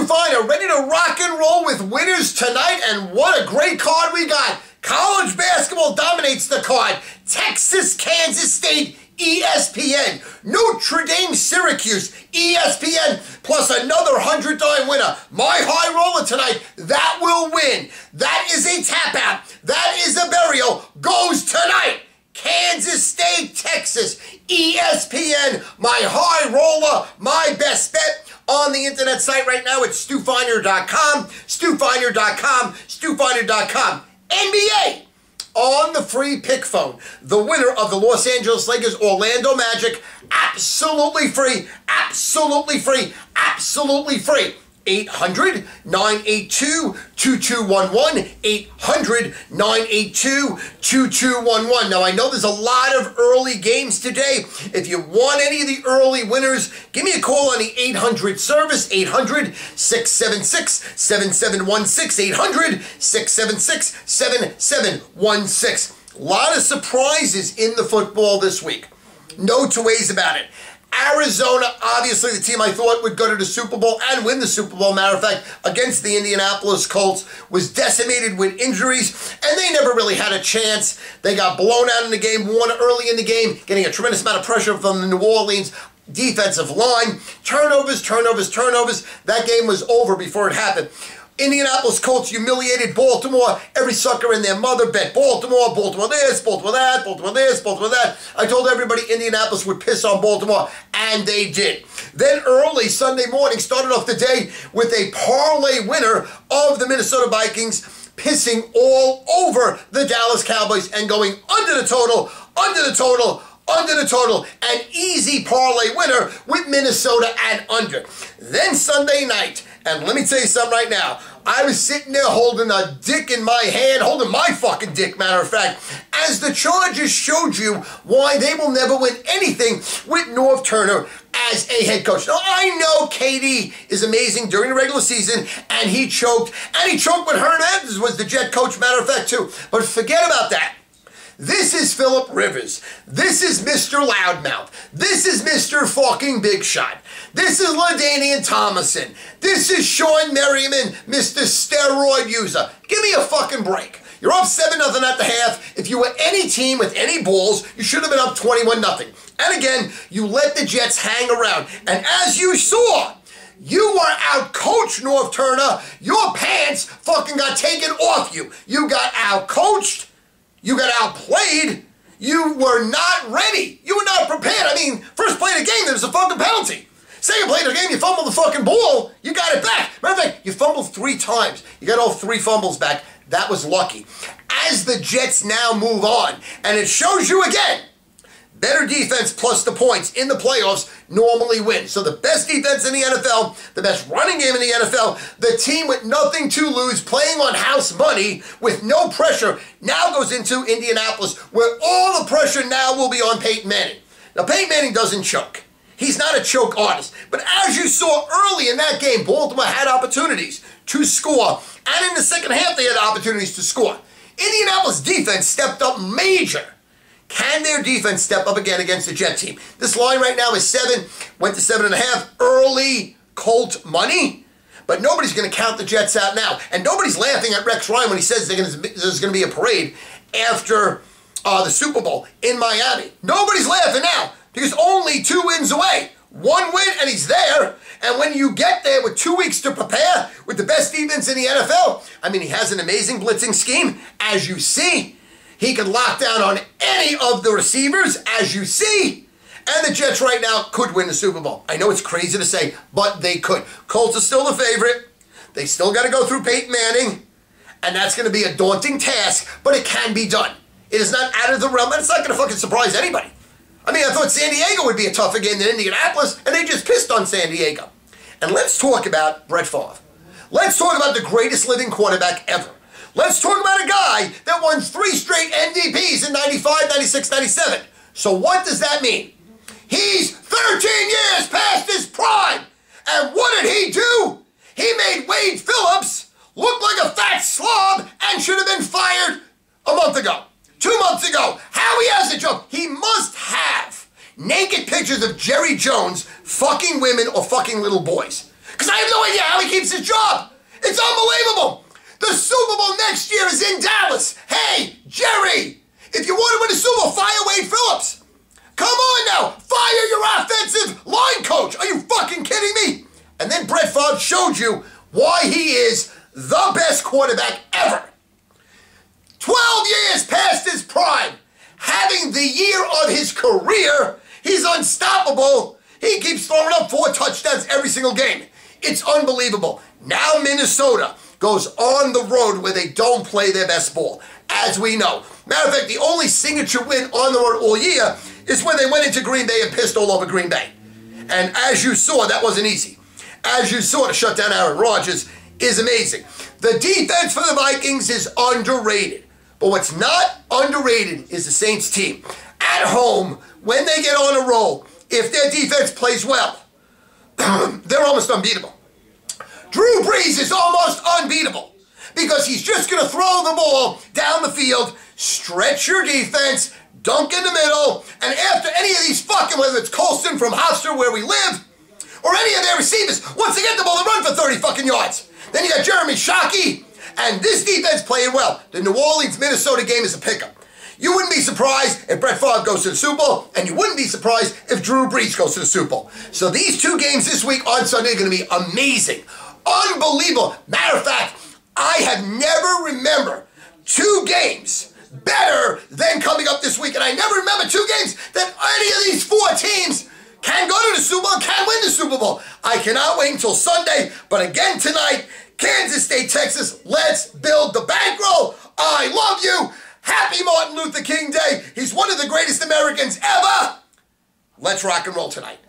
Feiner, ready to rock and roll with winners tonight, and what a great card we got. College basketball dominates the card. Texas, Kansas State, ESPN. Notre Dame, Syracuse, ESPN, plus another $100 winner. My high roller tonight, that will win. That is a tap out. That is a burial. Goes tonight. Kansas State, Texas, ESPN, my high roller, my best bet. On the internet site right now, it's StuFeiner.com, StuFeiner.com, StuFeiner.com. NBA on the free pick phone. The winner of the Los Angeles Lakers Orlando Magic, absolutely free, absolutely free, absolutely free. 800-982-2211, 800-982-2211. Now, I know there's a lot of early games today. If you want any of the early winners, give me a call on the 800 service, 800-676-7716, 800-676-7716. A lot of surprises in the football this week. No two ways about it. Arizona, obviously the team I thought would go to the Super Bowl and win the Super Bowl, matter of fact, against the Indianapolis Colts, was decimated with injuries, and they never really had a chance. They got blown out in the game, won early in the game, getting a tremendous amount of pressure from the New Orleans defensive line. Turnovers. That game was over before it happened. Indianapolis Colts humiliated Baltimore. Every sucker and their mother bet Baltimore, Baltimore this, Baltimore that, Baltimore this, Baltimore that. I told everybody Indianapolis would piss on Baltimore, and they did. Then early Sunday morning, started off the day with a parlay winner of the Minnesota Vikings, pissing all over the Dallas Cowboys and going under the total, an easy parlay winner with Minnesota and under. Then Sunday night, and let me tell you something right now, I was sitting there holding a dick in my hand, holding my fucking dick, matter of fact, as the Chargers showed you why they will never win anything with Norv Turner as a head coach. Now, I know KD is amazing during the regular season, and he choked when Hernandez was the Jet coach, matter of fact, too. But forget about that. This is Phillip Rivers. This is Mr. Loudmouth. This is Mr. fucking Big Shot. This is LaDainian Tomlinson. This is Sean Merriman, Mr. Steroid User. Give me a fucking break. You're up 7-0 at the half. If you were any team with any balls, you should have been up 21-0. And again, you let the Jets hang around. And as you saw, you were out-coached, Norv Turner. Your pants fucking got taken off you. You got out-coached. You got outplayed. You were not ready. You were not prepared. I mean, first play of the game, there was a fucking penalty. Second play of the game, you fumbled the fucking ball. You got it back. Matter of fact, you fumbled 3 times. You got all 3 fumbles back. That was lucky. As the Jets now move on, and it shows you again, better defense plus the points in the playoffs normally wins. So the best defense in the NFL, the best running game in the NFL, the team with nothing to lose, playing on house money with no pressure, now goes into Indianapolis, where all the pressure now will be on Peyton Manning. Now, Peyton Manning doesn't choke. He's not a choke artist. But as you saw early in that game, Baltimore had opportunities to score, and in the second half they had opportunities to score. Indianapolis defense stepped up major. Can their defense step up again against the Jet team? This line right now is 7, went to 7.5, early Colt money, but nobody's going to count the Jets out now. And nobody's laughing at Rex Ryan when he says there's going to be a parade after the Super Bowl in Miami. Nobody's laughing now because only 2 wins away. 1 win and he's there. And when you get there with 2 weeks to prepare with the best defense in the NFL, I mean, he has an amazing blitzing scheme, as you see. He can lock down on any of the receivers, as you see. And the Jets right now could win the Super Bowl. I know it's crazy to say, but they could. Colts are still the favorite. They still got to go through Peyton Manning. And that's going to be a daunting task, but it can be done. It is not out of the realm, and it's not going to fucking surprise anybody. I mean, I thought San Diego would be a tougher game than Indianapolis, and they just pissed on San Diego. And let's talk about Brett Favre. Let's talk about the greatest living quarterback ever. Let's talk about a guy that won 3 straight MVPs in 95, 96, 97. So what does that mean? He's 13 years past his prime. And what did he do? He made Wade Phillips look like a fat slob and should have been fired a month ago. 2 months ago. How he has a job? He must have naked pictures of Jerry Jones fucking women or fucking little boys. Because I have no idea how he keeps his job. It's unbelievable. The Super Bowl next year is in Dallas. Hey, Jerry, if you want to win a Super Bowl, fire Wade Phillips. Come on now, fire your offensive line coach. Are you fucking kidding me? And then Brett Favre showed you why he is the best quarterback ever. 12 years past his prime, having the year of his career, he's unstoppable. He keeps throwing up 4 touchdowns every single game. It's unbelievable. Now Minnesota goes on the road where they don't play their best ball, as we know. Matter of fact, the only signature win on the road all year is when they went into Green Bay and pissed all over Green Bay. And as you saw, that wasn't easy. As you saw, to shut down Aaron Rodgers is amazing. The defense for the Vikings is underrated. But what's not underrated is the Saints team. At home, when they get on a roll, if their defense plays well, they're almost unbeatable. Drew Brees is almost unbeatable because he's just going to throw the ball down the field, stretch your defense, dunk in the middle, and after any of these fucking, whether it's Colston from Hofstra where we live, or any of their receivers, once they get the ball, they run for 30 fucking yards. Then you got Jeremy Shockey, and this defense playing well. The New Orleans-Minnesota game is a pickup. You wouldn't be surprised if Brett Favre goes to the Super Bowl, and you wouldn't be surprised if Drew Brees goes to the Super Bowl. So these 2 games this week on Sunday are going to be amazing. Unbelievable. Matter of fact, I have never remembered 2 games better than coming up this week, and I never remember 2 games that any of these 4 teams can go to the Super Bowl, can win the Super Bowl. I cannot wait until Sunday, but again tonight, Kansas State, Texas, let's build the bankroll. I love you. Happy Martin Luther King Day. He's one of the greatest Americans ever. Let's rock and roll tonight.